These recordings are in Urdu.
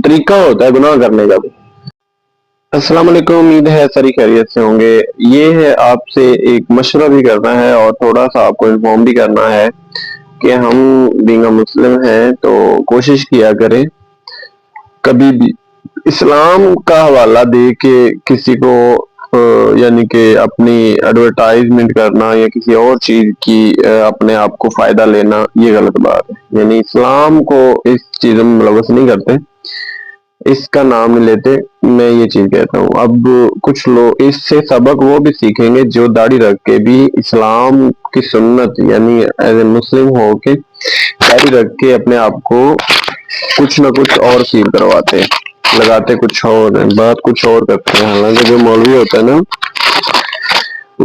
طریقہ ہوتا ہے گناہ کرنے کا بھی۔ السلام علیکم، امید ہے ساری خیریت سے ہوں گے۔ یہ ہے آپ سے ایک مشورہ بھی کرنا ہے اور تھوڑا سا آپ کو انفارم بھی کرنا ہے کہ ہم بینگ اے مسلم ہیں تو کوشش کیا کریں کبھی بھی اسلام کا حوالہ دے کے کسی کو یعنی کہ اپنی ایڈورٹائزمنٹ کرنا یا کسی اور چیز کی اپنے آپ کو فائدہ لینا، یہ غلط بات ہے۔ یعنی اسلام کو اس چیز میں ملوث نہیں کرتے، اس کا نام نہیں لیتے، میں یہ چیز کہتا ہوں۔ اب کچھ لوگ اس سے سبق وہ بھی سیکھیں گے جو داڑھی رکھ کے بھی اسلام کی سنت یعنی ایز اے مسلم ہو کے داڑھی رکھ کے اپنے آپ کو کچھ نہ کچھ اور فیل کرواتے ہیں، لگاتے کچھ اور ہیں، بات کچھ اور کرتے ہیں۔ حالانکہ جو مولوی ہوتا ہے نا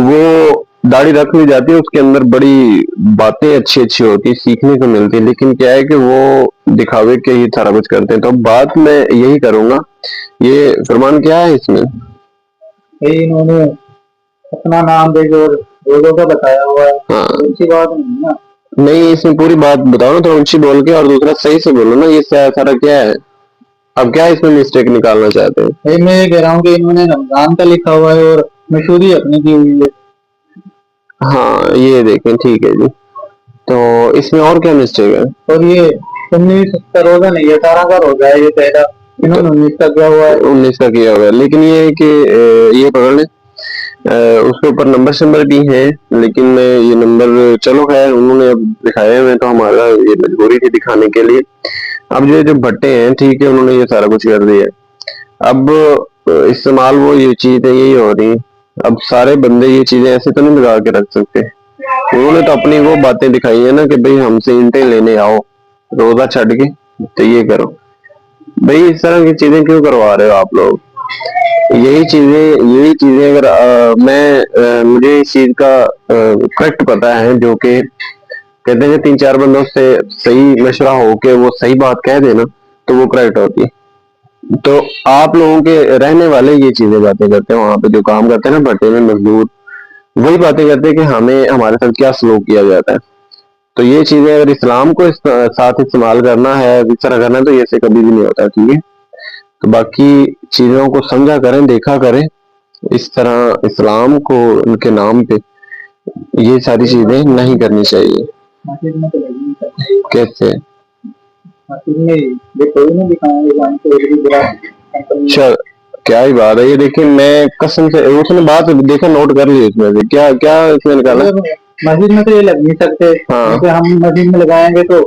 وہ داڑھی رکھ لی جاتی ہے، اس کے اندر بڑی باتیں اچھی اچھی ہوتی سیکھنے کو ملتی، لیکن کیا ہے کہ وہ دکھاوے کے ہی سارا کچھ کرتے ہیں۔ تو اب بات میں یہی کروں گا، یہ فرمان کیا ہے اس میں؟ انہوں نے اپنا نام دے جو روزوں کا بتایا ہوا ہے، ہاں اچھی بات نہیں نا۔ نہیں، اس میں پوری بات بتاؤ نا، تو اونچی بول کے اور دوسرا صحیح سے بولو نا، یہ سارا کیا ہے؟ اب کیا اس میں مسٹیک نکالنا چاہتے ہیں؟ میں یہ کہہ رہا ہوں کہ انہوں نے رمضان کا لکھا ہوا ہے اور مشہوری اپنی کی ہوئی ہے۔ ہاں یہ دیکھیں، ٹھیک ہے جی، تو اس میں اور کیا مسٹیک ہے؟ اور یہ 19 کا روزہ نہیں ہے، 18 کا روزہ ہے، یہ پہلا انہوں نے 19 کا کیا ہوا ہے، 19 کا کیا ہوا ہے۔ لیکن یہ ہے کہ یہ پکڑ لیں، اس کے اوپر نمبر بھی ہیں، لیکن یہ نمبر چلو خیر انہوں نے اب دکھائے ہوئے تو ہمارا یہ مجبوری تھی دکھانے کے لیے۔ اب جو بھٹے ہیں، ٹھیک ہے، انہوں نے یہ سارا کچھ کر دیا ہے۔ اب استعمال وہ یہ چیزیں یہی ہو رہی ہیں۔ اب سارے بندے یہ چیزیں ایسے تو نہیں لگا کے رکھ سکتے، انہوں نے تو اپنی وہ باتیں دکھائی ہیں نا کہ بھئی ہم سے اینٹیں لینے آؤ روزہ چھڈ کے تو یہ کرو۔ بھئی اس طرح کی چیزیں کیوں کروا رہے ہو آپ لوگ؟ یہی چیزیں اگر مجھے اس چیز کا کریکٹ پتا ہے، جو کہ کہتے ہیں کہ 3-4 بندوں سے صحیح مشورہ ہو کے وہ صحیح بات کہہ دے نا تو وہ کریکٹ ہوتی ہے۔ تو آپ لوگوں کے رہنے والے یہ چیزیں باتیں کرتے ہیں، وہاں پہ جو کام کرتے ہیں نا بھٹے میں مزدور، وہی باتیں کرتے ہیں کہ ہمارے ساتھ کیا سلوک کیا جاتا ہے۔ تو یہ چیزیں اگر اسلام کو ساتھ استعمال کرنا ہے، اس طرح کرنا ہے، تو یہ سے کبھی بھی نہیں ہوتا، ٹھیک ہے؟ تو باقی چیزوں کو سمجھا کریں، دیکھا کریں، اس طرح اسلام کو ان کے نام پہ یہ ساری چیزیں نہیں کرنی چاہیے۔ مسجد میں تو لگی نہیں سکتی، کیسے؟ مسجد میں دیکھو ہی نہیں دکھائیں گے جان کو ایک برا چل کیا ہی بات ہے، یہ دیکھیں میں قسم سے اس نے بات دیکھا نوٹ کر لی، اس میں سے کیا اس میں نکالا؟ مسجد میں تو یہ لگ نہیں سکتے، کیونکہ ہم مسجد میں لگائیں گے تو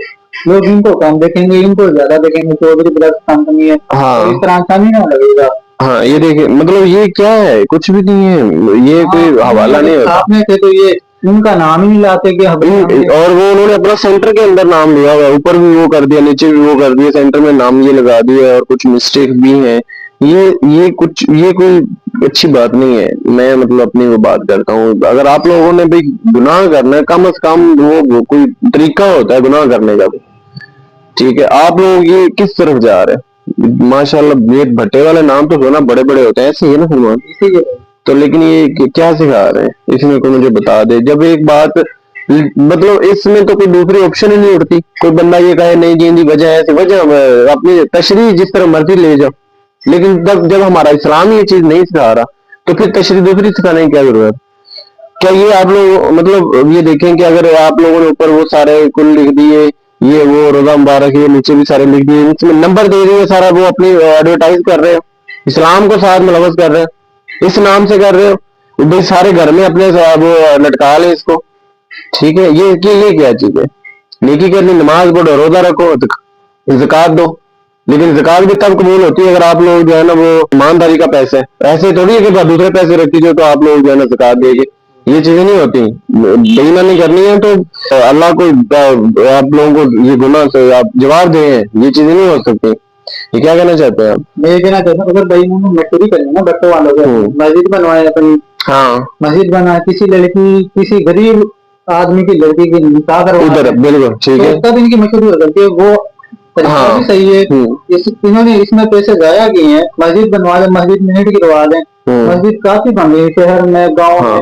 لوگ ان کو کم دیکھیں گے، ان کو زیادہ دیکھیں گے، چودھری برس کمپنی ہے، اس طرح آسانی نہ لگے گا۔ ہاں یہ دیکھیں، مطلب یہ کیا ہے؟ کچھ بھی نہیں ہے، یہ کوئی حوالہ نہیں ہوتا۔ آپ نے تھے تو یہ ان کا نام ہی نہیں لاتے کہ اور وہ انہوں نے اپنا سینٹر کے اندر نام لیا ہوا، اوپر بھی وہ کر دیا، نیچے بھی وہ کر دیا، سینٹر میں نام یہ لگا دیا، اور کچھ مسٹیک بھی ہیں۔ یہ کوئی اچھی بات نہیں ہے۔ میں مطلب اپنی وہ بات کرتا ہوں، اگر آپ لوگوں نے بھی گناہ کرنا ہے، کم از کم وہ کوئی طریقہ ہوتا ہے گناہ کرنے کا بھی، ٹھیک ہے؟ آپ لوگ یہ کس طرف جا رہے ہیں؟ ماشاءاللہ یہ بھٹے والے نام تو سونا بڑے بڑے ہوتے ہیں، ایسے ہی ہے نا سلمان؟ تو لیکن یہ کیا سکھا رہے ہیں؟ اس میں کوئی مجھے بتا دے۔ جب ایک بات مطلب اس میں تو کوئی دوسری آپشن ہی نہیں اٹھتی، کوئی بندہ یہ کہے نہیں جی وجہ ہے، وجہ اپنی تشریح جس طرح مرضی لے جاؤ، لیکن جب ہمارا اسلام یہ چیز نہیں سکھا رہا تو پھر تشریح دوسری سکھانے کی کیا ضرورت؟ کیا یہ آپ لوگ مطلب یہ دیکھیں کہ اگر آپ لوگوں نے اوپر وہ سارے کل لکھ دیے، یہ وہ روزہ مبارک ہے، نیچے بھی سارے لکھ دیے، اس میں نمبر دے دیے سارا، وہ اپنی ایڈورٹائز کر رہے ہو، اسلام کو ساتھ ملوث کر رہے ہو، اس نام سے کر رہے ہو، بھائی سارے گھر میں اپنے وہ لٹکا لیں اس کو، ٹھیک ہے؟ یہ کیا چیز ہے؟ نیکی کرنی، نماز پڑھو، روزہ رکھو، زکوٰۃ دو، لیکن زکوٰۃ بھی تب قبول ہوتی ہے اگر آپ لوگ جو ہے نا وہ ایمانداری کا پیسے، ایسے تھوڑی ہے کہ دوسرے پیسے رکھ دیجیے تو آپ لوگ جو ہے نا زکوٰۃ دے گے، یہ چیزیں نہیں ہوتی۔ بےایمانی کرنی ہے تو اللہ کو آپ لوگوں کو یہ گناہ سے آپ جواب دیں، یہ چیزیں نہیں ہو سکتی۔ یہ کیا کہنا چاہتے ہیں آپ؟ میں یہ کہنا چاہتا ہوں اگر بھائی انہوں نے مشہوری کرنی نا بچوں والوں کو، مسجد بنوائے اپنی، ہاں مسجد بنا، کسی لڑکی کسی غریب آدمی کی لڑکی کی نکاح ادھر بالکل ٹھیک ہے، تب ان کی مشہوری ہو سکتی ہے، وہ طریقہ بھی صحیح ہے۔ انہوں نے اس میں پیسے ضائع کیے ہیں، مسجد بنوا دیں، مسجد میں اینٹ گروا دیں، مسجد کافی بن گئی شہر میں، گاؤں میں،